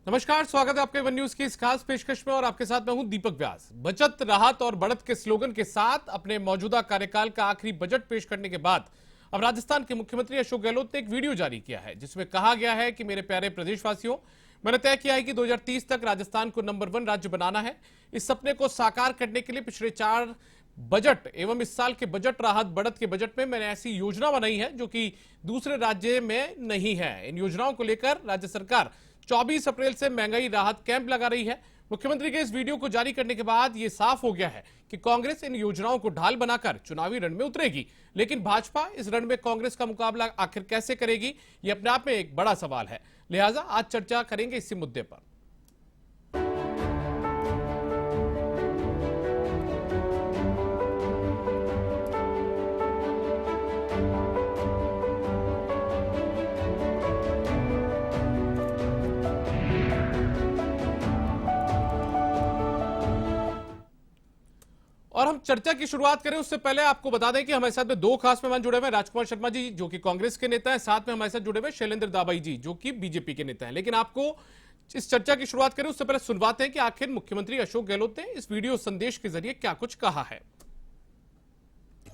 नमस्कार, स्वागत है आपके वन न्यूज की इस खास पेशकश में और आपके साथ मैं हूं दीपक व्यास। बचत, राहत और बढ़त के स्लोगन के साथ अपने मौजूदा कार्यकाल का आखिरी बजट पेश करने के बाद अब राजस्थान के मुख्यमंत्री अशोक गहलोत ने एक वीडियो जारी किया है जिसमें कहा गया है कि मेरे प्यारे प्रदेशवासियों, मैंने तय किया है कि 2030 तक राजस्थान को नंबर 1 राज्य बनाना है। इस सपने को साकार करने के लिए पिछले 4 बजट एवं इस साल के बजट, राहत बढ़त के बजट में मैंने ऐसी योजना बनाई है जो कि दूसरे राज्य में नहीं है। इन योजनाओं को लेकर राज्य सरकार 24 अप्रैल से महंगाई राहत कैंप लगा रही है। मुख्यमंत्री के इस वीडियो को जारी करने के बाद यह साफ हो गया है कि कांग्रेस इन योजनाओं को ढाल बनाकर चुनावी रण में उतरेगी, लेकिन भाजपा इस रण में कांग्रेस का मुकाबला आखिर कैसे करेगी, यह अपने आप में एक बड़ा सवाल है। लिहाजा आज चर्चा करेंगे इसी मुद्दे पर। और हम चर्चा की शुरुआत करें उससे पहले आपको बता दें कि हमारे साथ में 2 खास मेहमान जुड़े हुए हैं। राजकुमार शर्मा जी जो कि कांग्रेस के नेता हैं, साथ में हमारे साथ जुड़े हुए शैलेंद्र दाबाई जी जो कि बीजेपी के नेता हैं। लेकिन आपको इस चर्चा की शुरुआत करें उससे पहले सुनवाते हैं कि आखिर मुख्यमंत्री अशोक गहलोत ने इस वीडियो संदेश के जरिए क्या कुछ कहा है।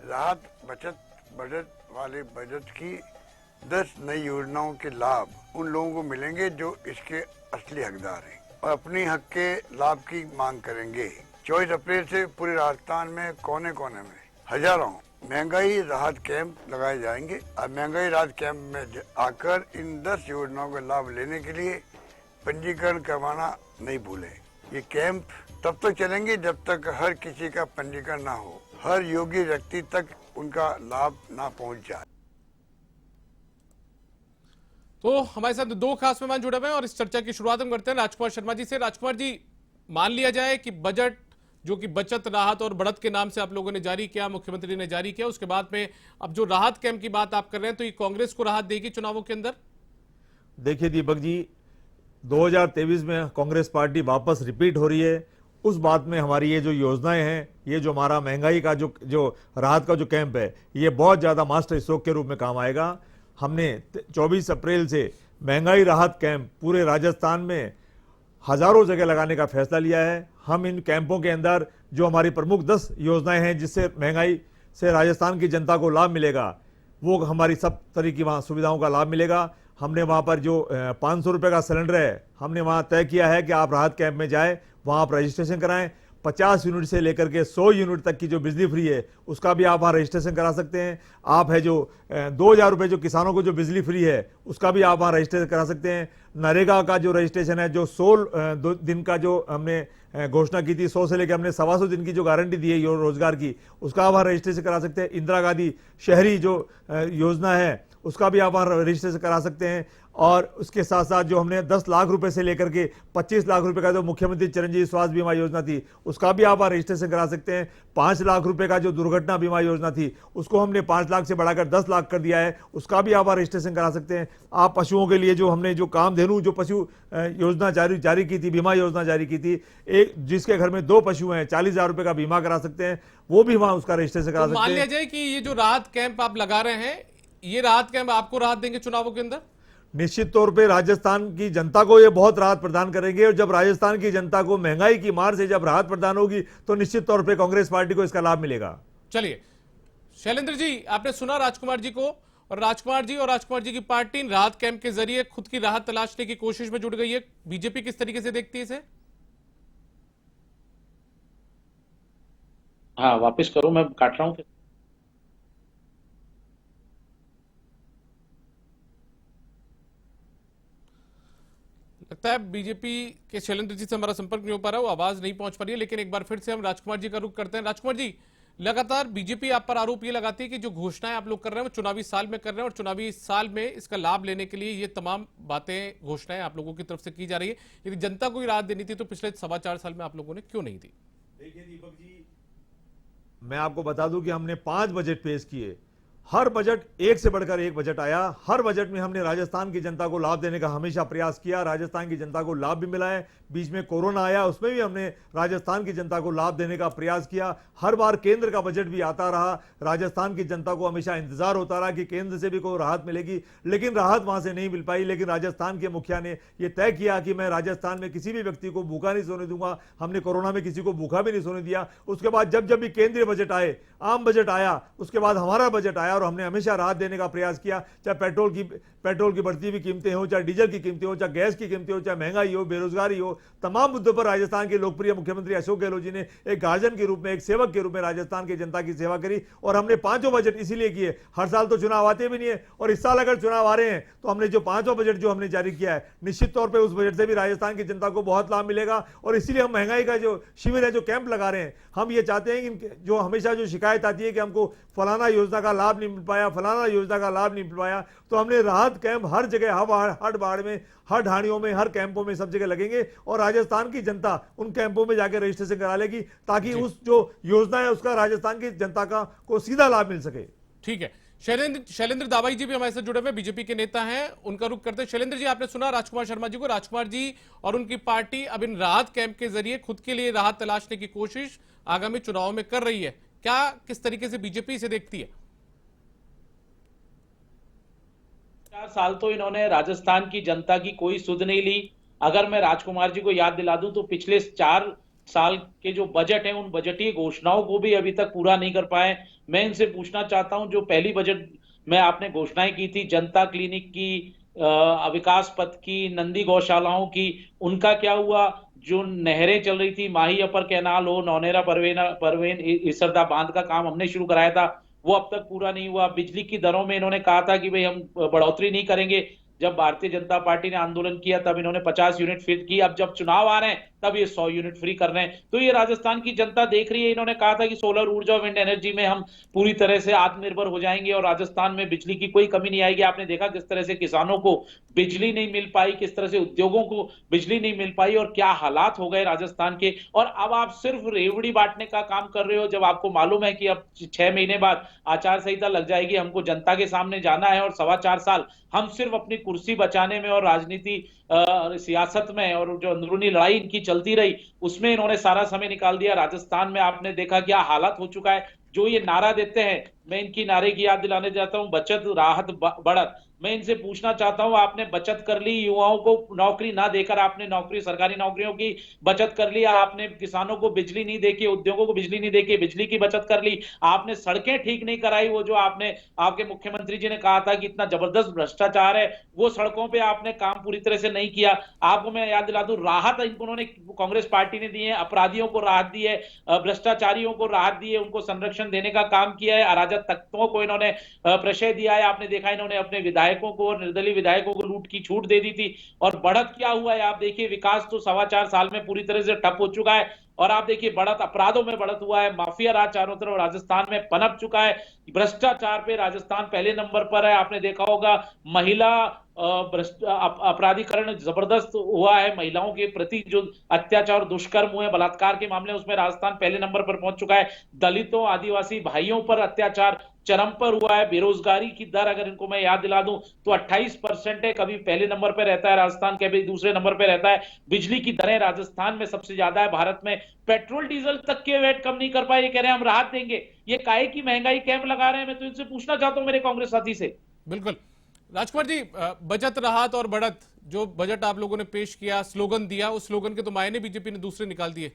राहत बचत बजट वाले बजट की 10 नई योजनाओं के लाभ उन लोगों को मिलेंगे जो इसके असली हकदार हैं और अपनी हक के लाभ की मांग करेंगे। 24 अप्रैल से पूरे राजस्थान में कोने कोने में हजारों महंगाई राहत कैंप लगाए जाएंगे। अब महंगाई राहत कैंप में आकर इन 10 योजनाओं का लाभ लेने के लिए पंजीकरण करवाना नहीं भूलें। ये कैंप तब तक चलेंगे जब तक हर किसी का पंजीकरण ना हो, हर योग्य व्यक्ति तक उनका लाभ ना पहुंच जाए। तो हमारे साथ 2 खास मेहमान जुड़े हुए हैं और इस चर्चा की शुरुआत हम करते हैं राजकुमार शर्मा जी से। राजकुमार जी, मान लिया जाए कि बजट जो कि बचत, राहत और बढ़त के नाम से आप लोगों ने जारी किया, मुख्यमंत्री ने जारी किया, उसके बाद में अब जो राहत कैंप की बात आप कर रहे हैं तो ये कांग्रेस को राहत देगी चुनावों के अंदर? देखिए दीपक जी, 2023 में कांग्रेस पार्टी वापस रिपीट हो रही है। उस बात में हमारी ये जो योजनाएं हैं, ये जो हमारा महंगाई का जो राहत का जो कैंप है, ये बहुत ज़्यादा मास्टर स्ट्रोक के रूप में काम आएगा। हमने 24 अप्रैल से महंगाई राहत कैंप पूरे राजस्थान में हजारों जगह लगाने का फैसला लिया है। हम इन कैंपों के अंदर जो हमारी प्रमुख 10 योजनाएं हैं जिससे महंगाई से राजस्थान की जनता को लाभ मिलेगा, वो हमारी सब तरह की वहाँ सुविधाओं का लाभ मिलेगा। हमने वहाँ पर जो 500 रुपये का सिलेंडर है, हमने वहाँ तय किया है कि आप राहत कैंप में जाएं, वहाँ आप रजिस्ट्रेशन कराएं। 50 यूनिट से लेकर के 100 यूनिट तक की जो बिजली फ्री है उसका भी आप वहाँ रजिस्ट्रेशन करा सकते हैं। आप है जो 2000 रुपये जो किसानों को जो बिजली फ्री है उसका भी आप वहाँ रजिस्ट्रेशन करा सकते हैं। नरेगा का जो रजिस्ट्रेशन है, जो 16 दिन का जो हमने घोषणा की थी, 100 से लेकर हमने 125 दिन की जो गारंटी दी है रोजगार की, उसका आप वहाँ रजिस्ट्रेशन करा सकते हैं। इंदिरा गांधी शहरी जो योजना है उसका भी आप वहाँ रजिस्ट्रेशन करा सकते हैं। और उसके साथ साथ जो हमने 10 लाख रुपए से लेकर के 25 लाख रुपए का जो मुख्यमंत्री चिरंजीवी स्वास्थ्य बीमा योजना थी उसका भी आप रजिस्ट्रेशन करा सकते हैं। 5 लाख रुपए का जो दुर्घटना बीमा योजना थी उसको हमने 5 लाख से बढ़ाकर 10 लाख कर दिया है, उसका भी आप रजिस्ट्रेशन करा सकते हैं। आप पशुओं के लिए जो हमने जो कामधेनु जो पशु योजना जारी की थी, बीमा योजना जारी की थी, एक जिसके घर में 2 पशु हैं 40,000 रुपए का बीमा करा सकते हैं, वो भी वहां उसका रजिस्ट्रेशन करा सकते हैं। मान लिया जाए कि ये जो राहत कैंप आप लगा रहे हैं, ये राहत कैंप आपको राहत देंगे चुनावों के अंदर? निश्चित तौर पे राजस्थान की जनता को ये बहुत राहत प्रदान करेंगे और जब राजस्थान की जनता को महंगाई की मार से जब राहत प्रदान होगी तो निश्चित तौर पे कांग्रेस पार्टी को इसका लाभ मिलेगा। चलिए शैलेंद्र जी, आपने सुना राजकुमार जी को, और राजकुमार जी की पार्टी राहत कैंप के जरिए खुद की राहत तलाशने की कोशिश में जुट गई है। बीजेपी किस तरीके से देखती है इसे? हाँ, वापस करो, मैं काट रहा हूँ। लगता है बीजेपी के शैलेंद्र जी से हमारा संपर्क नहीं हो पा रहा है, वो आवाज नहीं पहुंच पा रही है। लेकिन एक बार फिर से हम राजकुमार जी का रुख करते हैं। राजकुमार जी, लगातार बीजेपी आप पर आरोप ये लगाती है कि जो घोषणाएं आप लोग कर रहे हैं वो चुनावी साल में कर रहे हैं और चुनावी साल में इसका लाभ लेने के लिए ये तमाम बातें, घोषणाएं आप लोगों की तरफ से की जा रही है। यदि जनता को ही राहत देनी थी तो पिछले 4.25 साल में आप लोगों ने क्यों नहीं दी? देखिए दीपक जी, मैं आपको बता दूं कि हमने 5 बजट पेश किए, हर बजट एक से बढ़कर एक बजट आया। हर बजट में हमने राजस्थान की जनता को लाभ देने का हमेशा प्रयास किया। राजस्थान की जनता को लाभ भी मिला है। बीच में कोरोना आया, उसमें भी हमने राजस्थान की जनता को लाभ देने का प्रयास किया। हर बार केंद्र का बजट भी आता रहा। राजस्थान की जनता को हमेशा इंतजार होता रहा कि केंद्र से भी कोई राहत मिलेगी, लेकिन राहत वहां से नहीं मिल पाई। लेकिन राजस्थान के मुखिया ने यह तय किया कि मैं राजस्थान में किसी भी व्यक्ति को भूखा नहीं सोने दूंगा। हमने कोरोना में किसी को भूखा भी नहीं सोने दिया। उसके बाद जब जब भी केंद्रीय बजट आए, आम बजट आया, उसके बाद हमारा बजट आया और हमने हमेशा राहत देने का प्रयास किया। चाहे पेट्रोल की बढ़ती हुई कीमतें हो, चाहे डीजल की कीमतें हो, चाहे गैस की कीमतें हो, चाहे महंगाई हो, बेरोजगारी हो, तमाम मुद्दों पर राजस्थान के लोकप्रिय मुख्यमंत्री अशोक गहलोत जी ने एक गार्जियन के रूप में, एक सेवक के रूप में राजस्थान की जनता की सेवा करी। और हमने पांचों बजट इसीलिए किए, हर साल तो चुनाव आते भी नहीं है और इस साल अगर चुनाव आ रहे हैं तो हमने जो पांचों बजट जो हमने जारी किया है, निश्चित तौर पर उस बजट से भी राजस्थान की जनता को बहुत लाभ मिलेगा। और इसीलिए हम महंगाई का जो शिविर है, जो कैंप लगा रहे हैं, हम ये चाहते हैं कि जो हमेशा जो शिकायत आती है कि हमको फलाना योजना का लाभ नहीं मिल पाया, फलाना योजना का लाभ नहीं मिल पाया, तो हमने राहत कैंप हर जगह, हर बाड़ में, हर ढाणियों में, हर कैंपों में, सब जगह लगेंगे और राजस्थान की जनता उन कैंपों में जाकर रजिस्ट्रेशन करा लेगी, ताकि उस जो योजना है उसका राजस्थान की जनता को सीधा लाभ मिल सके। ठीक है। शैलेंद्र दावाई जी भी हमारे साथ जुड़े हुए बीजेपी के नेता हैं, उनका रुख करते हैं। शैलेंद्र जी, आपने सुना राजकुमार शर्मा जी को। राजकुमार जी और उनकी पार्टी अब इन राहत कैंप के जरिए खुद के लिए राहत तलाशने की कोशिश आगामी चुनाव में कर रही है। क्या, किस तरीके से बीजेपी इसे देखती है? 4 साल तो इन्होंने राजस्थान की जनता की कोई सुध नहीं ली। अगर मैं राजकुमार जी को याद दिला दूं तो पिछले 4 साल के जो बजट हैं, उन बजटीय घोषणाओं को भी अभी तक पूरा नहीं कर पाए। मैं इनसे पूछना चाहता हूं, जो पहली बजट में आपने घोषणाएं की थी, जनता क्लिनिक की, विकास पथ की, नंदी गौशालाओं की, उनका क्या हुआ? जो नहरें चल रही थी, माही अपर कैनाल हो, नौनेरा परवेन इसरदा बांध का काम हमने शुरू कराया था, वो अब तक पूरा नहीं हुआ। बिजली की दरों में इन्होंने कहा था कि भाई हम बढ़ोतरी नहीं करेंगे। जब भारतीय जनता पार्टी ने आंदोलन किया तब इन्होंने 50 यूनिट फ्री की। अब जब चुनाव आ रहे हैं तब ये 100 यूनिट फ्री कर रहे हैं। तो ये राजस्थान की जनता देख रही है। इन्होंने कहा था कि सोलर ऊर्जा और विंड एनर्जी में हम पूरी तरह से आत्मनिर्भर हो जाएंगे और राजस्थान में बिजली की कोई कमी नहीं आएगी। आपने देखा किस तरह से किसानों को बिजली नहीं मिल पाई, किस तरह से उद्योगों को बिजली नहीं मिल पाई और क्या हालात हो गए राजस्थान के। और अब आप सिर्फ रेवड़ी बांटने का काम कर रहे हो, जब आपको मालूम है कि अब 6 महीने बाद आचार संहिता लग जाएगी, हमको जनता के सामने जाना है और 4.25 साल हम सिर्फ अपनी कुर्सी बचाने में और राजनीति सियासत में और जो अंदरूनी लड़ाई इनकी चलती रही उसमें इन्होंने सारा समय निकाल दिया। राजस्थान में आपने देखा क्या हालत हो चुका है। जो ये नारा देते हैं, मैं इनकी नारे की याद दिलाने चाहता हूं, बचत, राहत, बढ़त। मैं इनसे पूछना चाहता हूं, आपने बचत कर ली, युवाओं को नौकरी ना देकर आपने नौकरी, सरकारी नौकरियों की बचत कर ली, आपने किसानों को बिजली नहीं देके, उद्योगों को बिजली नहीं देके बिजली की बचत कर ली, आपने सड़कें ठीक नहीं कराई। वो जो आपने, आपके मुख्यमंत्री जी ने कहा था कि इतना जबरदस्त भ्रष्टाचार है, वो सड़कों पर आपने काम पूरी तरह से नहीं किया। आपको मैं याद दिला दूं, राहत उन्होंने, कांग्रेस पार्टी ने दी है, अपराधियों को राहत दी है, भ्रष्टाचारियों को राहत दी है, उनको संरक्षण देने का काम किया है, अराजक तत्वों को इन्होंने प्रशय दिया है। आपने देखा इन्होंने अपने विधायकों को और निर्दलीय विधायकों को लूट की छूट दे दी थी। और बढ़त क्या हुआ है आप देखिए, विकास तो 4.25 साल में पूरी तरह से ठप हो चुका है। और आप देखिए बढ़त, अपराधों में बढ़त हुआ है, माफिया राज चारों तरफ राजस्थान में पनप चुका है, भ्रष्टाचार पे राजस्थान पहले नंबर पर है। आपने देखा होगा महिला अपराधीकरण जबरदस्त हुआ है, महिलाओं के प्रति जो अत्याचार, दुष्कर्म हुए, बलात्कार के मामले, उसमें राजस्थान पहले नंबर पर पहुंच चुका है। दलितों, आदिवासी भाइयों पर अत्याचार चरम पर हुआ है। बेरोजगारी की दर अगर इनको मैं याद दिला दूं तो 28% है, कभी पहले नंबर पर रहता है राजस्थान, कभी दूसरे नंबर पर रहता है। बिजली की दरें राजस्थान में सबसे ज्यादा है भारत में। पेट्रोल डीजल तक के वेट कम नहीं कर पाए, ये कह रहे हैं हम राहत देंगे। ये काहे की महंगाई कैंप लगा रहे हैं? मैं तो इनसे पूछना चाहता हूं मेरे कांग्रेस साथी से। बिल्कुल राजकुमार जी, बचत, राहत और बढ़त, जो बजट आप लोगों ने पेश किया, स्लोगन दिया, उस स्लोगन के तो मायने बीजेपी ने दूसरे निकाल दिए।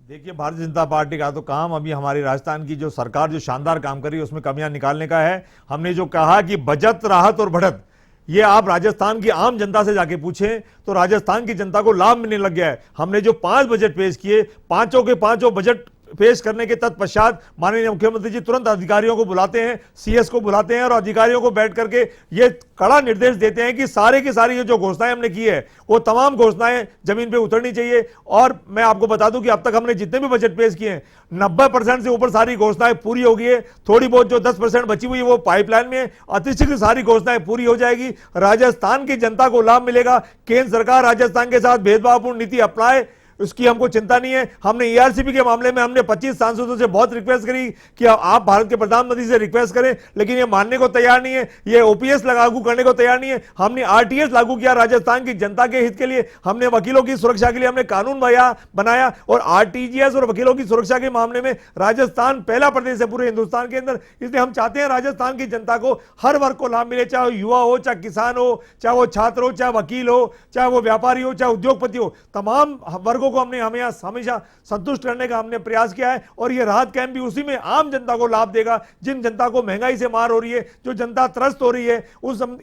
देखिए, भारतीय जनता पार्टी का तो काम अभी हमारी राजस्थान की जो सरकार जो शानदार काम कर रही है उसमें कमियां निकालने का है। हमने जो कहा कि बचत, राहत और बढ़त, ये आप राजस्थान की आम जनता से जाके पूछें तो राजस्थान की जनता को लाभ मिलने लग गया है। हमने जो 5 बजट पेश किए, पांचों के पांचों बजट पेश करने के तत्पश्चात माननीय मुख्यमंत्री जी तुरंत अधिकारियों को बुलाते हैं, सीएस को बुलाते हैं और अधिकारियों को बैठ करके ये कड़ा निर्देश देते हैं कि सारे की सारी ये जो घोषणाएं हमने की है वो तमाम घोषणाएं जमीन पे उतरनी चाहिए। और मैं आपको बता दूं कि अब तक हमने जितने भी बजट पेश किए हैं 90% से ऊपर सारी घोषणाएं पूरी हो गई है। थोड़ी बहुत जो 10% बची हुई है वो पाइपलाइन में, अतिशीघ्र सारी घोषणाएं पूरी हो जाएगी। राजस्थान की जनता को लाभ मिलेगा। केंद्र सरकार राजस्थान के साथ भेदभावपूर्ण नीति अपनाए, उसकी हमको चिंता नहीं है। हमने ईआरसीपी के मामले में हमने 25 सांसदों से बहुत रिक्वेस्ट करी कि आप भारत के प्रधानमंत्री से रिक्वेस्ट करें, लेकिन ये मानने को तैयार नहीं है, ये ओपीएस लागू करने को तैयार नहीं है। हमने आरटीएस लागू किया राजस्थान की जनता के हित के लिए, हमने वकीलों की सुरक्षा के लिए हमने कानून बनाया और आरटीजीएस और वकीलों की सुरक्षा के मामले में राजस्थान पहला प्रदेश है पूरे हिंदुस्तान के अंदर। इसलिए हम चाहते हैं राजस्थान की जनता को हर वर्ग को लाभ मिले, चाहे युवा हो, चाहे किसान हो, चाहे वो छात्र हो, चाहे वकील हो, चाहे वो व्यापारी हो, चाहे उद्योगपति हो, तमाम वर्गों को हमने हमेशा संतुष्ट करने का हमने प्रयास किया है। और ये राहत कैंप भी उसी में आम जनता को लाभ देगा, जिन जनता को महंगाई से मार हो रही है, जो जनता त्रस्त हो रही है,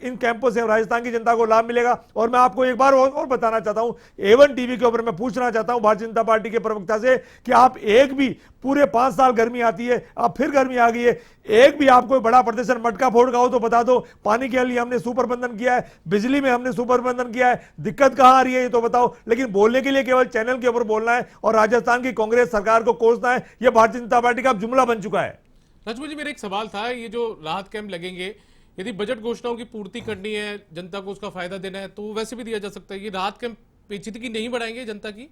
इन कैंपों से राजस्थान की जनता को लाभ मिलेगा। और मैं आपको एक बार और बताना चाहता हूं, A1 टीवी के ऊपर मैं पूछना चाहता हूं भारतीय जनता पार्टी के प्रवक्ता से कि आप एक भी पूरे 5 साल गर्मी आती है, अब फिर गर्मी आ गई है, एक भी आपको बड़ा प्रदर्शन मटका फोड़ का हो तो बता दो। पानी के लिए हमने सुपर प्रबंधन किया है, बिजली में हमने सुपर प्रबंधन किया है, दिक्कत कहां आ रही है ये तो बताओ। लेकिन बोलने के लिए केवल चैनल के ऊपर बोलना है और राजस्थान की कांग्रेस सरकार को कोसना है, यह भारतीय जनता पार्टी का जुमला बन चुका है। लक्ष्मण जी, मेरा एक सवाल था, ये जो राहत कैंप लगेंगे, यदि बजट घोषणाओं की पूर्ति करनी है, जनता को उसका फायदा देना है, तो वैसे भी दिया जा सकता है। ये राहत कैंप पेचीदगी नहीं बढ़ाएंगे जनता की?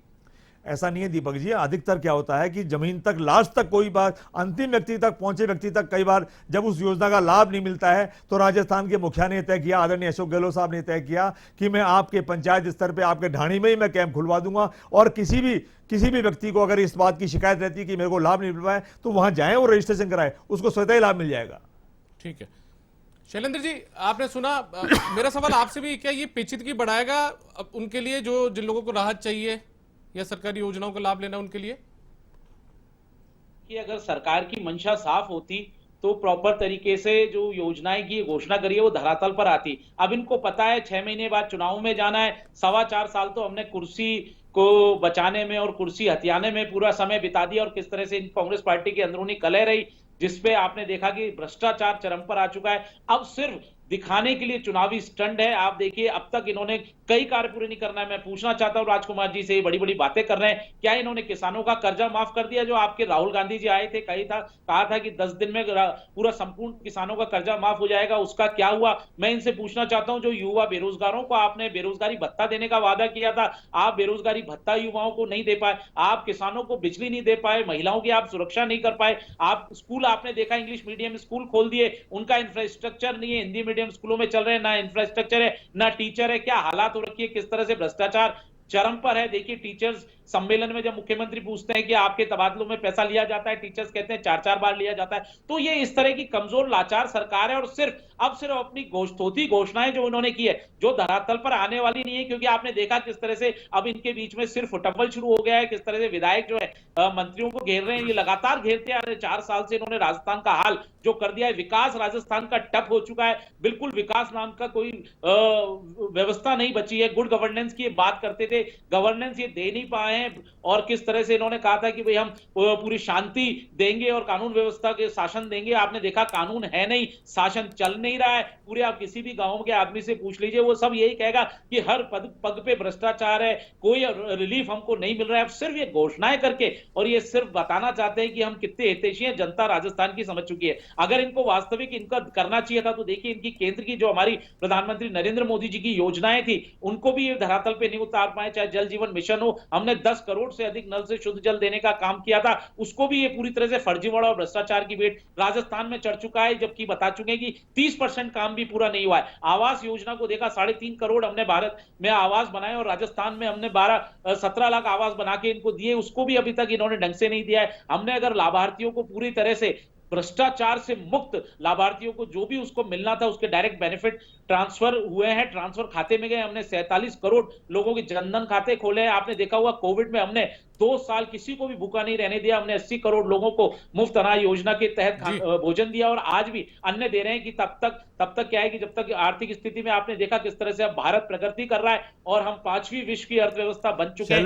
ऐसा नहीं है दीपक जी, अधिकतर क्या होता है कि जमीन तक, लास्ट तक, कोई बात अंतिम व्यक्ति तक पहुंचे व्यक्ति तक कई बार जब उस योजना का लाभ नहीं मिलता है तो राजस्थान के मुखिया ने तय किया, आदरणीय अशोक गहलोत साहब ने तय किया कि मैं आपके पंचायत स्तर पे आपके ढाणी में ही मैं कैंप खुलवा दूंगा और किसी भी व्यक्ति को अगर इस बात की शिकायत रहती है कि मेरे को लाभ नहीं मिल पाए तो वहां जाए और रजिस्ट्रेशन कराए, उसको स्वतः ही लाभ मिल जाएगा। ठीक है शैलेंद्र जी, आपने सुना। मेरा सवाल आपसे भी, क्या ये पेचीदगी बढ़ाएगा उनके लिए जो जिन लोगों को राहत चाहिए या सरकारी योजनाओं का लाभ लेना उनके लिए? कि अगर सरकार की मंशा साफ होती तो प्रॉपर तरीके से जो योजनाएं की घोषणा करी है वो धरातल पर आती। अब इनको पता है 6 महीने बाद चुनाव में जाना है, 4.25 साल तो हमने कुर्सी को बचाने में और कुर्सी हथियाने में पूरा समय बिता दिया और किस तरह से इन कांग्रेस पार्टी की अंदरूनी कलह रही, जिसपे आपने देखा कि भ्रष्टाचार चरम पर आ चुका है। अब सिर्फ दिखाने के लिए चुनावी स्टंट है। आप देखिए अब तक इन्होंने कई कार्य पूरे नहीं करना है। मैं पूछना चाहता हूं राजकुमार जी से, बड़ी बड़ी बातें कर रहे हैं, क्या इन्होंने किसानों का कर्जा माफ कर दिया? जो आपके राहुल गांधी जी आए थे, कहा था कि 10 दिन में पूरा संपूर्ण किसानों का कर्जा माफ हो जाएगा, उसका क्या हुआ? मैं इनसे पूछना चाहता हूं, जो युवा बेरोजगारों को आपने बेरोजगारी भत्ता देने का वादा किया था, आप बेरोजगारी भत्ता युवाओं को नहीं दे पाए, आप किसानों को बिजली नहीं दे पाए, महिलाओं की आप सुरक्षा नहीं कर पाए, आप स्कूल आपने देखा इंग्लिश मीडियम स्कूल खोल दिए, उनका इंफ्रास्ट्रक्चर नहीं है, हिंदी मीडियम स्कूलों में चल रहे हैं, ना इंफ्रास्ट्रक्चर है ना टीचर है। क्या हालात हो रखी है, किस तरह से भ्रष्टाचार चरम पर है। देखिए टीचर्स सम्मेलन में जब मुख्यमंत्री पूछते हैं कि आपके तबादलों में पैसा लिया जाता है, टीचर्स कहते हैं 4-4 बार लिया जाता है। तो ये इस तरह की कमजोर लाचार सरकार है और सिर्फ अपनी थोथी घोषणाएं जो उन्होंने की है, जो धरातल पर आने वाली नहीं है। क्योंकि आपने देखा किस तरह से अब इनके बीच में सिर्फ फुटबॉल शुरू हो गया है, किस तरह से विधायक जो है मंत्रियों को घेर रहे हैं, ये लगातार घेरते आ रहे। 4 साल से इन्होंने राजस्थान का हाल जो कर दिया है, विकास राजस्थान का ठप हो चुका है, बिल्कुल विकास नाम का कोई व्यवस्था नहीं बची है। गुड गवर्नेंस की बात करते थे, गवर्नेंस ये दे नहीं पाए हैं। और किस तरह से इन्होंने कहा था कि भाई हम पूरी शांति देंगे और कानून व्यवस्था के शासन देंगे, आपने देखा कानून है नहीं, शासन चल नहीं रहा है। पूरे आप किसी भी गांव के आदमी से पूछ लीजिए, वो सब यही कहेगा कि हर पग पे भ्रष्टाचार है, कोई रिलीफ हमको नहीं मिल रहा है। अब सिर्फ ये घोषणाएं करके और ये सिर्फ बताना चाहते हैं कि हम कितने हितैषी हैं, जनता राजस्थान की समझ चुकी है। अगर इनको वास्तविक इनका करना चाहिए था तो देखिए इनकी केंद्र की जो हमारी प्रधानमंत्री नरेंद्र मोदी जी की योजनाएं थी, उनको भी ये धरातल पे नहीं उतार पाए। चाहे जल जीवन मिशन हो, हमने 10 करोड़ से अधिक नल से शुद्ध जल देने का काम किया था, उसको भी ये पूरी तरह से फर्जीवाड़ा और भ्रष्टाचार की भेंट राजस्थान में चढ़ चुका है। जबकि बता चुके हैं कि 30% काम भी पूरा नहीं हुआ है। आवास योजना को देखा, 3.5 करोड़ हमने भारत में आवास बनाए और राजस्थान में हमने 17 लाख आवास बना के इनको दिए, उसको भी अभी तक इन्होंने ढंग से नहीं दिया है। हमने अगर लाभार्थियों को पूरी तरह से भ्रष्टाचार से मुक्त लाभार्थियों को जो भी उसको मिलना था उसके डायरेक्ट बेनिफिट ट्रांसफर हुए हैं, ट्रांसफर खाते में गए। हमने 47 करोड़ लोगों के जनधन खाते खोले हैं। आपने देखा हुआ कोविड में हमने 2 साल किसी को भी भूखा नहीं रहने दिया। हमने 80 करोड़ लोगों को मुफ्त अनाज योजना के तहत भोजन दिया और आज भी अन्य दे रहे हैं कि तब तक क्या है कि जब तक आर्थिक स्थिति में आपने देखा किस तरह से अब भारत प्रगति कर रहा है और हम 5वीं विश्व की अर्थव्यवस्था बन चुके हैं।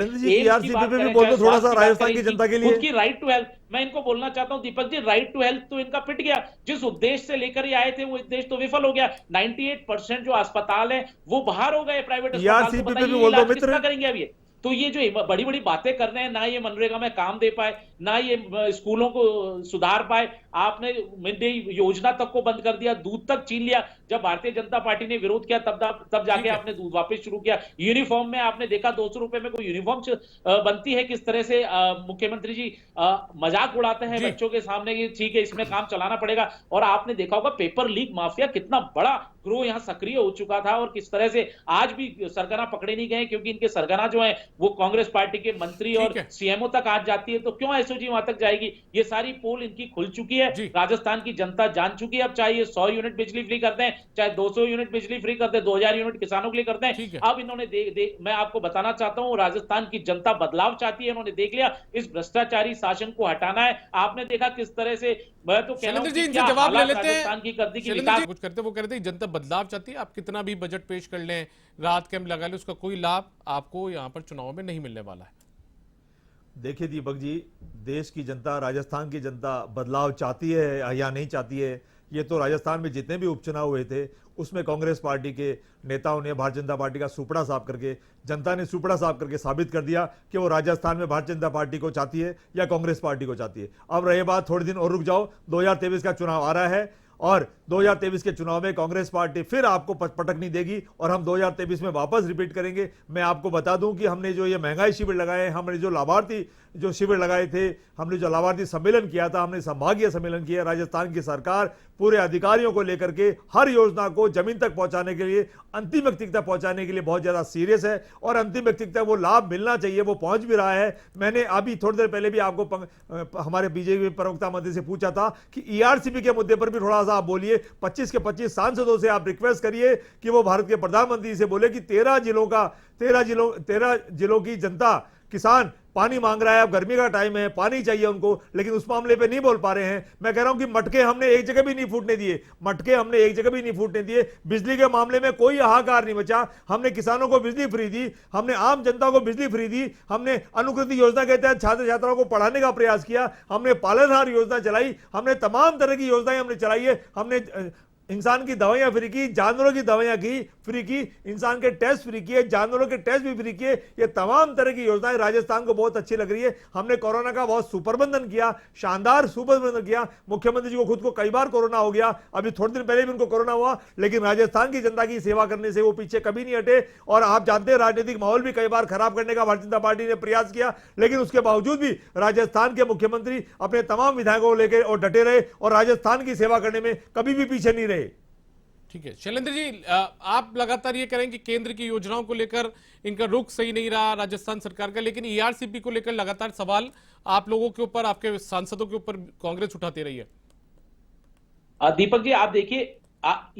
उनकी राइट टू हेल्थ, मैं इनको बोलना चाहता हूं Deepak ji, right to health तो इनका पिट गया। जिस उद्देश्य से लेकर ये आए थे वो उद्देश्य तो विफल हो गया। 98% जो अस्पताल है वो बाहर हो गए, प्राइवेट अस्पताल। तो बताइए इलाज किसका करेंगे अब ये? तो ये जो बड़ी बड़ी बातें कर रहे हैं, ना ये मनरेगा में काम दे पाए, ना ये स्कूलों को सुधार पाए। आपने मिड डे योजना तक को बंद कर दिया, दूध तक छीन लिया। जब भारतीय जनता पार्टी ने विरोध किया तब जाके आपने दूध वापस शुरू किया। यूनिफॉर्म में आपने देखा 200 रुपए में कोई यूनिफॉर्म बनती है, किस तरह से मुख्यमंत्री जी मजाक उड़ाते हैं बच्चों के सामने कि ठीक है इसमें काम चलाना पड़ेगा। और आपने देखा होगा पेपर लीक माफिया कितना बड़ा ग्रोह यहाँ सक्रिय हो चुका था और किस तरह से आज भी सरगना पकड़े नहीं गए, क्योंकि इनके सरगना जो है वो कांग्रेस पार्टी के मंत्री और सीएमओ तक आज जाती है, तो क्यों एसओजी वहां तक जाएगी। ये सारी पोल इनकी खुल चुकी है, राजस्थान की जनता जान चुकी है। अब चाहे ये 100 यूनिट बिजली फ्री कर दें, चाहे 200 यूनिट बिजली फ्री कर दें, 2000 यूनिट किसानों के लिए कर दें, अब इन्होंने मैं आपको बताना चाहता हूं राजस्थान की जनता बदलाव चाहती है। इन्होंने देख लिया इस भ्रष्टाचारी शासन को हटाना है। आपने देखा किस तरह से, मैं तो कह रहा हूं जी इनसे जवाब ले लेते हैं। राजस्थान की करदी की विकास कुछ करते वो कहते हैं जनता बदलाव चाहती है। आप कितना भी बजट पेश कर लें, रात कैंप लगा लें, उसका कोई लाभ आपको यहाँ पर चुनाव में नहीं मिलने वाला है। देखिए दीपक जी, देश की जनता, राजस्थान की जनता बदलाव चाहती है या नहीं चाहती है, ये तो राजस्थान में जितने भी उपचुनाव हुए थे उसमें कांग्रेस पार्टी के नेताओं ने भारतीय जनता पार्टी का सुपड़ा साफ करके, जनता ने सुपड़ा साफ करके साबित कर दिया कि वो राजस्थान में भारतीय जनता पार्टी को चाहती है या कांग्रेस पार्टी को चाहती है। अब रही बात, थोड़े दिन और रुक जाओ, 2023 का चुनाव आ रहा है और 2023 के चुनाव में कांग्रेस पार्टी फिर आपको पटक नहीं देगी और हम 2023 में वापस रिपीट करेंगे। मैं आपको बता दूं कि हमने जो ये महंगाई शिविर लगाए, हमने जो लाभार्थी जो शिविर लगाए थे, हमने जो लाभार्थी सम्मेलन किया था, हमने संभागीय सम्मेलन किया। राजस्थान की सरकार पूरे अधिकारियों को लेकर के हर योजना को जमीन तक पहुंचाने के लिए, अंतिम व्यक्ति तक पहुंचाने के लिए बहुत ज्यादा सीरियस है और अंतिम व्यक्ति तक वो लाभ मिलना चाहिए, वो पहुंच भी रहा है। मैंने अभी थोड़ी देर पहले भी आपको हमारे बीजेपी प्रवक्ता मंत्री से पूछा था कि ईआरसीपी के मुद्दे पर भी थोड़ा सा आप बोलिए। 25 के 25 सांसदों से आप रिक्वेस्ट करिए कि वो भारत के प्रधानमंत्री से बोले कि 13 जिलों की जनता, किसान पानी मांग रहा है। अब गर्मी का टाइम है, पानी चाहिए उनको, लेकिन उस मामले पे नहीं बोल पा रहे हैं। मैं कह रहा हूं कि मटके हमने एक जगह भी नहीं फूटने दिए, मटके हमने एक जगह भी नहीं फूटने दिए। बिजली के मामले में कोई हाहाकार नहीं बचा। हमने किसानों को बिजली फ्री दी, हमने आम जनता को बिजली फ्री दी, हमने अनुकृति योजना के तहत छात्र छात्राओं को पढ़ाने का प्रयास किया, हमने पालनहार योजना चलाई, हमने तमाम तरह की योजनाएं हमने चलाई है। हमने इंसान की दवाइयां फ्री की, जानवरों की दवाइयां की फ्री की, इंसान के टेस्ट फ्री किए, जानवरों के टेस्ट भी फ्री किए। ये तमाम तरह की योजनाएं राजस्थान को बहुत अच्छी लग रही है। हमने कोरोना का बहुत सुप्रबंधन किया, शानदार सुप्रबंधन किया। मुख्यमंत्री जी को खुद को कई बार कोरोना हो गया, अभी थोड़े दिन पहले भी उनको कोरोना हुआ, लेकिन राजस्थान की जनता की सेवा करने से वो पीछे कभी नहीं हटे। और आप जानते हैं राजनीतिक माहौल भी कई बार खराब करने का भारतीय जनता पार्टी ने प्रयास किया, लेकिन उसके बावजूद भी राजस्थान के मुख्यमंत्री अपने तमाम विधायकों को लेकर और डटे रहे और राजस्थान की सेवा करने में कभी भी पीछे नहीं रहे। ठीक है शैलेंद्र जी, आप लगातार ये करें कि केंद्र की योजनाओं को लेकर इनका रुख सही नहीं रहा राजस्थान सरकार का, लेकिन ईआरसीपी को लेकर लगातार सवाल आप लोगों के ऊपर, आपके सांसदों के ऊपर कांग्रेस उठाती रही है। दीपक जी, आप देखिए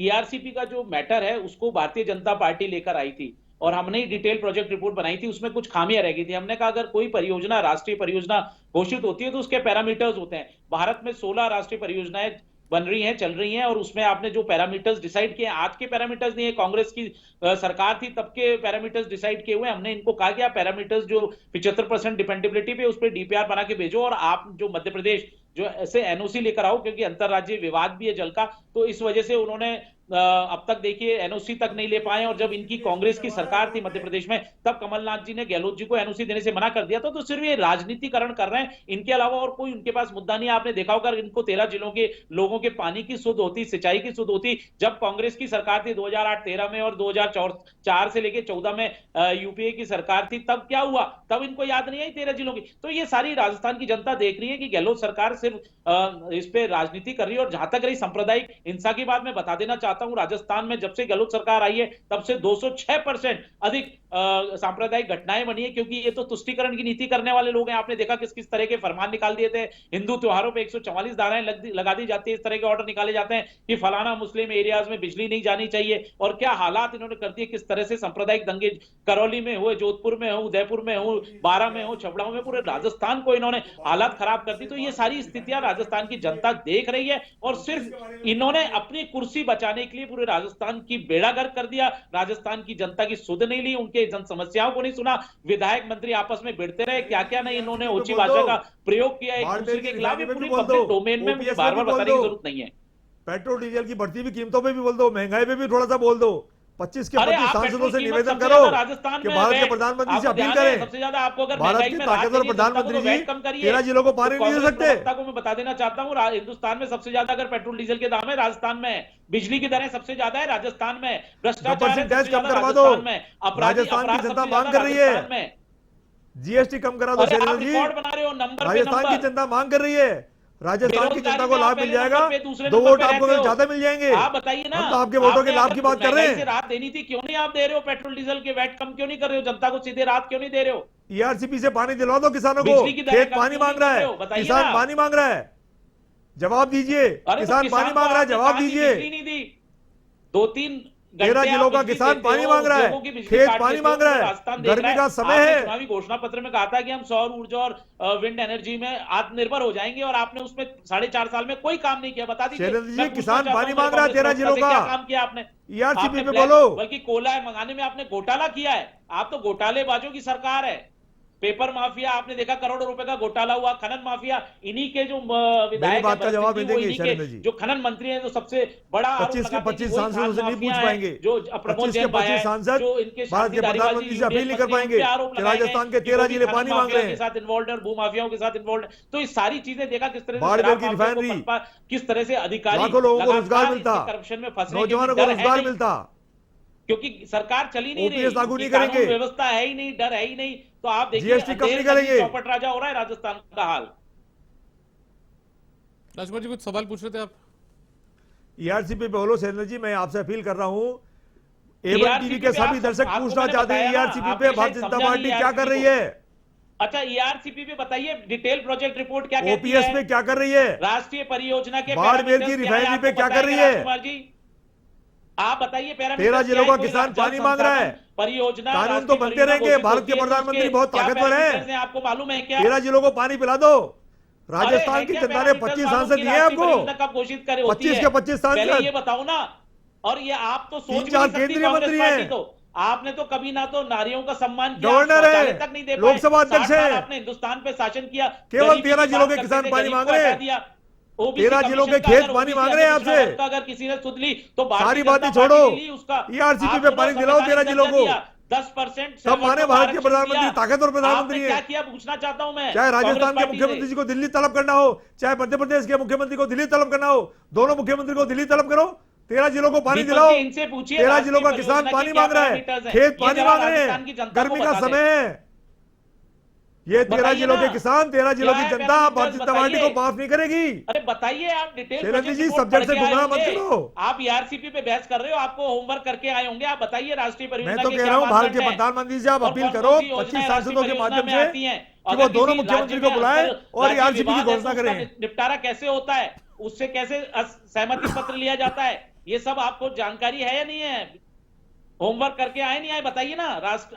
ईआरसीपी का जो मैटर है उसको भारतीय जनता पार्टी लेकर आई थी और हमने ही डिटेल प्रोजेक्ट रिपोर्ट बनाई थी। उसमें कुछ खामियां रह गई थी। हमने कहा अगर कोई परियोजना राष्ट्रीय परियोजना घोषित होती है तो उसके पैरामीटर्स होते हैं। भारत में 16 राष्ट्रीय परियोजनाएं बन रही हैं, चल रही हैं, और उसमें आपने जो पैरामीटर्स डिसाइड किए, आज के पैरामीटर्स नहीं है, कांग्रेस की सरकार थी तब के पैरामीटर्स डिसाइड किए हुए। हमने इनको कहा कि आप पैरामीटर्स जो 75% डिपेंडेबिलिटी पे उस पर डीपीआर बना के भेजो और आप जो मध्य प्रदेश जो ऐसे एनओसी लेकर आओ, क्योंकि अंतरराज्यीय विवाद भी है जल का। तो इस वजह से उन्होंने अब तक देखिए एनओसी तक नहीं ले पाए, और जब इनकी कांग्रेस की सरकार थी मध्य प्रदेश में तब कमलनाथ जी ने गहलोत जी को एनओसी देने से मना कर दिया था। तो सिर्फ ये राजनीतिकरण कर रहे हैं, इनके अलावा और कोई उनके पास मुद्दा नहीं है। आपने देखा होगा इनको 13 जिलों के लोगों के पानी की शुद्ध होती, सिंचाई की शुद्ध होती। जब कांग्रेस की सरकार थी 2008-13 में और 2004 से लेकर 14 में यूपीए की सरकार थी, तब क्या हुआ, तब इनको याद नहीं आई 13 जिलों की। तो ये सारी राजस्थान की जनता देख रही है कि गहलोत सरकार सिर्फ इस पे राजनीति कर रही है। और जहां तक रही सांप्रदायिक हिंसा की बात, मैं बता देना चाहता हूं राजस्थान में जब से गहलोत सरकार आई है तब से 206% अधिक सांप्रदायिक घटनाएं बनी है, क्योंकि ये तो तुष्टीकरण की नीति करने वाले लोग हैं। आपने देखा किस किस तरह के फरमान निकाल दिए थे। हिंदू त्योहारों पे 144 धाराएं लगा दी जाती है, इस तरह के ऑर्डर निकाले जाते हैं कि फलाना मुस्लिम एरियाज में बिजली नहीं जानी चाहिए। और क्या हालात इन्होंने कर दिए, किस तरह से सांप्रदायिक दंगे करौली में हुए, जोधपुर में हो, उदयपुर में हो, बारां में हो, छबड़ा में, पूरे राजस्थान को इन्होंने हालात खराब कर दी। तो ये सारी स्थितियां राजस्थान की जनता देख रही है और सिर्फ इन्होंने अपनी कुर्सी बचाने के लिए पूरे राजस्थान की बेड़ा गर्क कर दिया। राजस्थान की जनता की सुध नहीं ली, उनके जन समस्याओं को नहीं सुना। विधायक मंत्री आपस में भिड़ते रहे, क्या क्या नहीं इन्होंने ऊंची भाषा का प्रयोग किया एक दूसरे के खिलाफ। पूरी पब्लिक डोमेन में मुझे बार बार बताने की जरूरत नहीं है। पेट्रोल डीजल की बढ़ती हुई कीमतों पे भी बोल दो, महंगाई पे भी थोड़ा सा बोल दो, 25 के अरे 25 आप सांसदों पेट्रोल से कीमत निवेदन सबसे करो ज्यादा राजस्थान कि में भारत है। के प्रधानमंत्री से आपको अपील ध्यान है, करें। सबसे ज्यादा आपको अगर भारत महंगाई के में राहत ताकतवर चाहिए जनता को प्रधानमंत्री तो जी वैट कम करिए। 13 जिलों को पानी तो नहीं दे कांग्रेस सकते। प्रवक्ता को मैं बता देना चाहता हूँ, हिंदुस्तान में सबसे ज्यादा अगर पेट्रोल डीजल के दाम है राजस्थान में है, बिजली की दरें सबसे ज्यादा है राजस्थान में, भ्रष्टाचार है गब्बर सिंह सबसे टैक्स कम ज्यादा करवा दो। राजस्थान में, राजस्थान की अपराध जनता सबसे मांग ज्यादा कर रही है। राजस्थान में। जीएसटी कम करा दो अरे शैलेंद्र आप जी। रिकॉर्ड बना रहे हो नंबर पे राजस्थान की नंबर। जनता मांग कर रही है। राजस्थान की जनता बेरोजगारी को में आप लाभ मिल पहले जाएगा, नंबर पे, दूसरे 2 नंबर वोट पे आपको रहते हो। ज्यादा मिल जाएंगे। आप बताइए ना, हम तो आपके वोटों के आपने लाभ अगर की बात कर रहे महंगाई से हैं। राहत देनी थी, क्यों नहीं आप दे रहे हो? पेट्रोल डीजल के वैट कम क्यों नहीं कर रहे हो? जनता को सीधे राहत क्यों नहीं दे रहे हो? ईआरसीपी से पानी दिलवा दो किसानों को। बिजली की दरें खेत कम पानी क्यों मांग नहीं रहा कर है, रहे हो? बताइए किसान ना। पानी मांग रहा है, जवाब दीजिए। अरे तो किसान पानी को मांग रहा है, आपने जवाब कहा कि दीजिए। बिजली नहीं दी, 2-3 13 घंटे जिलों आप का बिजली किसान देते पानी हो, मांग रहा है, उद्योगों की बिजली खेत काट पानी देते हो, मांग रहा पूरा है, राजस्थान देख गर्मी रहा का है। समय आपने है। चुनावी घोषणा पत्र में कहा था कि हम सौर ऊर्जा और विंड एनर्जी में आत्मनिर्भर हो जाएंगे, और आपने उसमें 4.5 साल में कोई काम नहीं किया। बता दीजिए। शैलेंद्र जी, मैं पूछना किसान चाहता पानी हूं मेरे मांग रहा है कांग्रेस 13 प्रवक्ता जिलों से, का। क्या काम किया आपने? ईआरसीपी आपने पे ब्लैक, बोलो। बल्कि कोयला मंगाने में आपने घोटाला किया है। आप तो घोटालेबाजों की सरकार है। पेपर माफिया आपने देखा, करोड़ों रुपए का घोटाला हुआ। खनन माफिया, इन्हीं के जो मेरी विधायक है बात का भरत जवाब सिंह नहीं जी, वो देंगे इन्हीं शैलेंद्र के जी। जो खनन मंत्री हैं, जो सबसे बड़ा आरोप 25 के लगाते हैं कि 25 वही सांसदों खान से नहीं माफिया पूछ है, पाएंगे। जो प्रमोद 25 के जैन भाई 25 है, सांसद जो इनके भारत के शांति धारीवाल प्रधानमंत्री जी से अपील यूडीएफ नहीं कर मंत्री हैं, उन पाएंगे पे आरोप कि लगाए गए राजस्थान के कि 13 वो भी जिले खनन पानी मांग माफिया रहे के हैं। साथ इन्वॉल्व है और भू माफियाओं के साथ इन्वॉल्व है। तो ये सारी चीजें देखा किस तरह से बाड़मेर शराब की माफिया को रिफाइनरी, किस तरह से अधिकारी लाखों लोगों को रोजगार लगातार मिलता, इसके करप्शन में फंस रहे हैं, नौजवानों क्योंकि को डर है रोजगार नहीं। मिलता, क्योंकि सरकार चली नहीं रही, ओपीएस लागू नहीं कानून करेंगे, व्यवस्था है ही नहीं, डर है ही नहीं। तो आप देखिए, जीएसटी कम नहीं करेंगे। चौपट राजा हो रहा है राजस्थान का हाल। राजकुमार जी कुछ सवाल पूछ रहे थे आप? ईआरसीपी पे बोलो शैलेंद्र जी, मैं आपसे अपील कर रहा हूं। एवन टीवी के सभी दर्शक पूछना चाहते हैं ईआरसीपी पे भारतीय जनता पार्टी क्या कर रही है। अच्छा, ईआरसीपी पे बताइए, डिटेल प्रोजेक्ट रिपोर्ट क्या कहती ओपीएस है? पे क्या कर रही है? राष्ट्रीय परियोजना के बाड़मेर की पैरामीटर्स क्या रिफाइनरी है, पे आपको क्या पता कर है रही है? राजकुमार जी, आप बताइए। 13 जिलों का किसान पानी मांग रहा है। परियोजना, कानून तो बनते रहेंगे, भारत के प्रधानमंत्री बहुत ताकतवर हैं। आपको मालूम है क्या? 13 जिलों को पानी पिला दो। राजस्थान की जनता ने 25 सांसद दिए आपको, कब घोषित करे होती 25 है? के 25 पहले सांसद, ये बताओ ना। और ये आप तो सोच भी 3-4 नहीं सकती केंद्रीय कांग्रेस मंत्री पार्टी हैं। तो। आपने तो कभी ना तो नारियों का सम्मान किया, गवर्नर है, शौचालय तक नहीं दे पाए। लोकसभा अध्यक्ष 60 साल है। आपने हिंदुस्तान पे शासन किया, केवल गरीबी 13 की जिलों बात के करते किसान थे, पानी गरीब मांग को रहे हैं। हटा दिया। 13 जिलों के खेत पानी मांग रहे हैं आपसे। अगर किसी ने सुध ली तो सारी भारतीय बातें जनता छोड़ो, पार्टी ने ली उसका। ईआरसीपी आप पे सुनो, पानी दिलाओ 13 जिलों को। 10% तब माने भारत के प्रधानमंत्री ताकतवर प्रधानमंत्री आपने क्या हैं। किया पूछना चाहता हूं मैं। चाहे राजस्थान कांग्रेस के पार्टी मुख्यमंत्री से। जी को दिल्ली तलब करना हो, चाहे मध्य प्रदेश के मुख्यमंत्री को दिल्ली तलब करना हो, दोनों मुख्यमंत्री को दिल्ली तलब करो। 13 जिलों को पानी दीपक दिलाओ। जी, इनसे पूछिए 13 राष्ट्रीय जिलों का परियोजना किसान के पानी क्या मांग रहा है, पैरामीटर्स हैं? खेत ये पानी जरा मांग रहे राजस्थान की हैं, जनता को गर्मी का बता दें। समय है। ये 13 बताइए जिलों के ना। किसान, 13 जिलों क्या की है जनता पैरामीटर्स? भारतीय जनता पार्टी को बताइए। माफ नहीं करेगी। अरे बताइए, आप डिटेल शैलेंद्र प्रोजेक्ट जी, रिपोर्ट सब्जेक्ट पढ़ से के आए गुमराह मत होंगे। करो। आप ईआरसीपी पे बहस कर रहे हो, आपको होमवर्क करके आए होंगे। आप बताइए राष्ट्रीय मैं परियोजना तो के कह क्या रहा हूं भारत मानदंड के हैं? प्रधानमंत्री से आप और अपील कौन-कौन करो सी योजनाएं 25 राष्ट्रीय सांसदों के परियोजना माध्यम में से आती हैं। कि अगर वो दोनों किसी मुख्यमंत्री राज्य को में बुलाएं और राज्य ईआरसीपी की विवाद है, घोषणा तो उसका करें। निपटारा कैसे होता है, उससे कैसे सहमति पत्र लिया जाता है, ये सब आपको जानकारी है या नहीं है? होमवर्क करके आए नहीं आए, बताइए ना।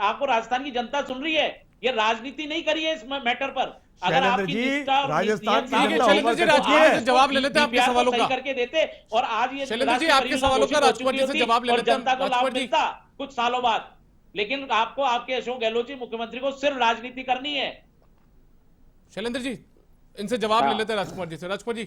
आपको राजस्थान की जनता सुन रही है, ये राजनीति नहीं करी है इस मैटर पर। अगर शैलेंद्र आपकी जी, निष्ठा और राजस्थान नीतियां की साफ जनता होती होमवर्क जी, करती राजकुमार है। से जवाब ले लेते हैं आपके DPR को सवालों सही का। करके देते और आज ये शैलेंद्र जी, राष्ट्रीय आपके परियोजना सवालों का घोषित हो राजकुमार जी चुकी से होती जवाब ले और लेते हैं। जनता को लाभ राजकुमार जी। मिलता कुछ सालों बाद। लेकिन आपको आपके अशोक गहलोत जी मुख्यमंत्री को सिर्फ राजनीति करनी है। शैलेंद्र जी, इनसे जवाब ले हाँ। लेते हैं राजकुमार जी से। राजकुमार जी,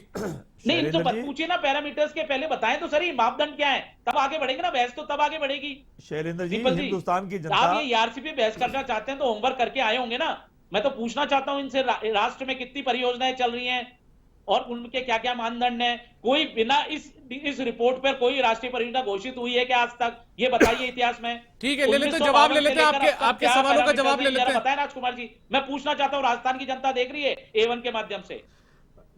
नहीं, इनको शैलेंद्र जी, पूछिए ना, पैरामीटर्स के पहले बताएं तो सही मापदंड क्या है, तब आगे बढ़ेंगे ना। बहस तो तब आगे बढ़ेगी। शैलेंद्र जी, दीपक हिंदुस्तान की आप जनता, ये ईआरसीपी पे बहस करना चाहते हैं तो होमवर्क करके आए होंगे ना। मैं तो पूछना चाहता हूं इनसे, राष्ट्र में कितनी परियोजनाएं चल रही हैं और उनके क्या क्या मानदंड हैं। कोई बिना इस रिपोर्ट पर कोई राष्ट्रीय परियोजना घोषित हुई है क्या आज तक? ये बताइए इतिहास में। ठीक है, ले लेते हैं, जवाब ले लेते हैं। आपके सवालों का जवाब ले लेते हैं। बताएं राजकुमार जी, मैं पूछना चाहता हूं, राजस्थान की जनता देख रही है A1 के माध्यम से।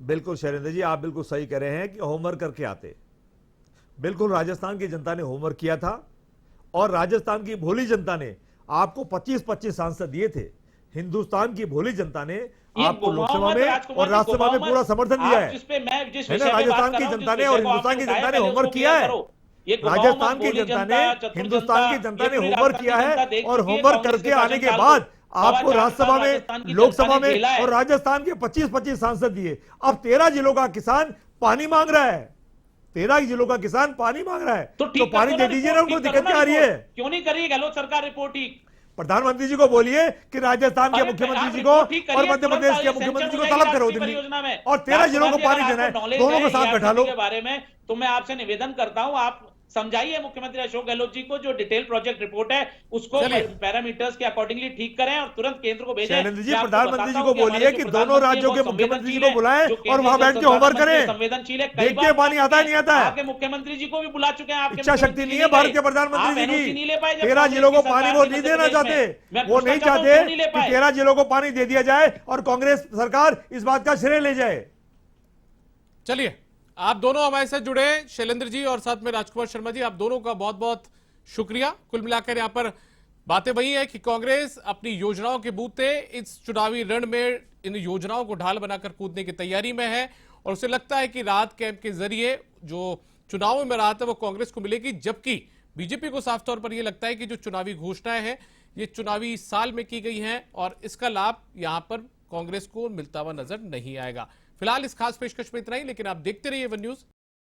बिल्कुल शैलेंद्र जी, आप बिल्कुल सही कह रहे हैं कि होमवर्क करके आते। बिल्कुल राजस्थान की जनता ने होमवर्क किया था और राजस्थान की भोली जनता ने आपको 25-25 सांसद दिए थे। हिंदुस्तान की भोली जनता ने आपको लोकसभा में और राज्यसभा में पूरा समर्थन दिया है। राजस्थान की जनता ने और हिंदुस्तान की जनता ने होमवर्क किया है। राजस्थान की जनता ने, हिंदुस्तान की जनता ने होमवर्क किया है और होमवर्क करके आने के बाद आपको राज्यसभा में, लोकसभा में और राजस्थान के 25-25 सांसद दिए। अब 13 जिलों का किसान पानी मांग रहा है। 13 जिलों का किसान पानी मांग रहा है, तो पानी दे दीजिए ना उनको। दिक्कत क्या आ रही है? क्यों नहीं कर रही है गहलोत सरकार रिपोर्ट ठीक? प्रधानमंत्री जी को बोलिए कि राजस्थान के मुख्यमंत्री जी को और मध्य प्रदेश के मुख्यमंत्री जी को तलब करो दिल्ली और 13 जिलों को पानी देना है। दोनों को साथ बैठा लो। के बारे में तो मैं आपसे निवेदन करता हूं, आप समझाइए मुख्यमंत्री अशोक गहलोत जी को, जो डिटेल प्रोजेक्ट रिपोर्ट है उसको चलिए। पैरामीटर्स के अकॉर्डिंगली ठीक करें और तुरंत केंद्र को भेजें। शैलेंद्र जी, मैं आपको प्रधानमंत्री जी बताता को हूं कि बोलिए हमारे कि जो दोनों प्रधानमंत्री राज्यों हैं, के वो मुख्यमंत्री जी संवेदनशील को बुलाएं हैं, जो और वहां केंद्रीय बैठ के संसद होमवर्क प्रधानमंत्री करें। संवेदनशील है। देख के पानी आता है नहीं आता है। आपके मुख्यमंत्री जी को भी बुला चुके हैं, आपके इच्छा शक्ति मुख्यमंत्री नहीं है जी भारत गए। के प्रधानमंत्री आप जी NOC नहीं ले पाए की। जब 13 कांग्रेस जिलों को की पानी सरकार वो थी नहीं मध्य देना प्रदेश में। चाहते। मैं वो पूछना नहीं चाहता हूं, चाहते क्यों नहीं ले कि पाए? 13 जिलों को पानी दे दिया जाए और कांग्रेस सरकार इस बात का श्रेय ले जाए। चलिए, आप दोनों हमारे साथ जुड़े, शैलेंद्र जी और साथ में राजकुमार शर्मा जी, आप दोनों का बहुत बहुत शुक्रिया। कुल मिलाकर यहां पर बातें वही है कि कांग्रेस अपनी योजनाओं के बूते इस चुनावी रण में इन योजनाओं को ढाल बनाकर कूदने की तैयारी में है और उसे लगता है कि राहत कैंप के जरिए जो चुनाव में राहत है वो कांग्रेस को मिलेगी, जबकि बीजेपी को साफ तौर पर यह लगता है कि जो चुनावी घोषणाएं हैं ये चुनावी साल में की गई हैं और इसका लाभ यहां पर कांग्रेस को मिलता हुआ नजर नहीं आएगा। फिलहाल इस खास पेशकश में इतना ही, लेकिन आप देखते रहिए वन न्यूज।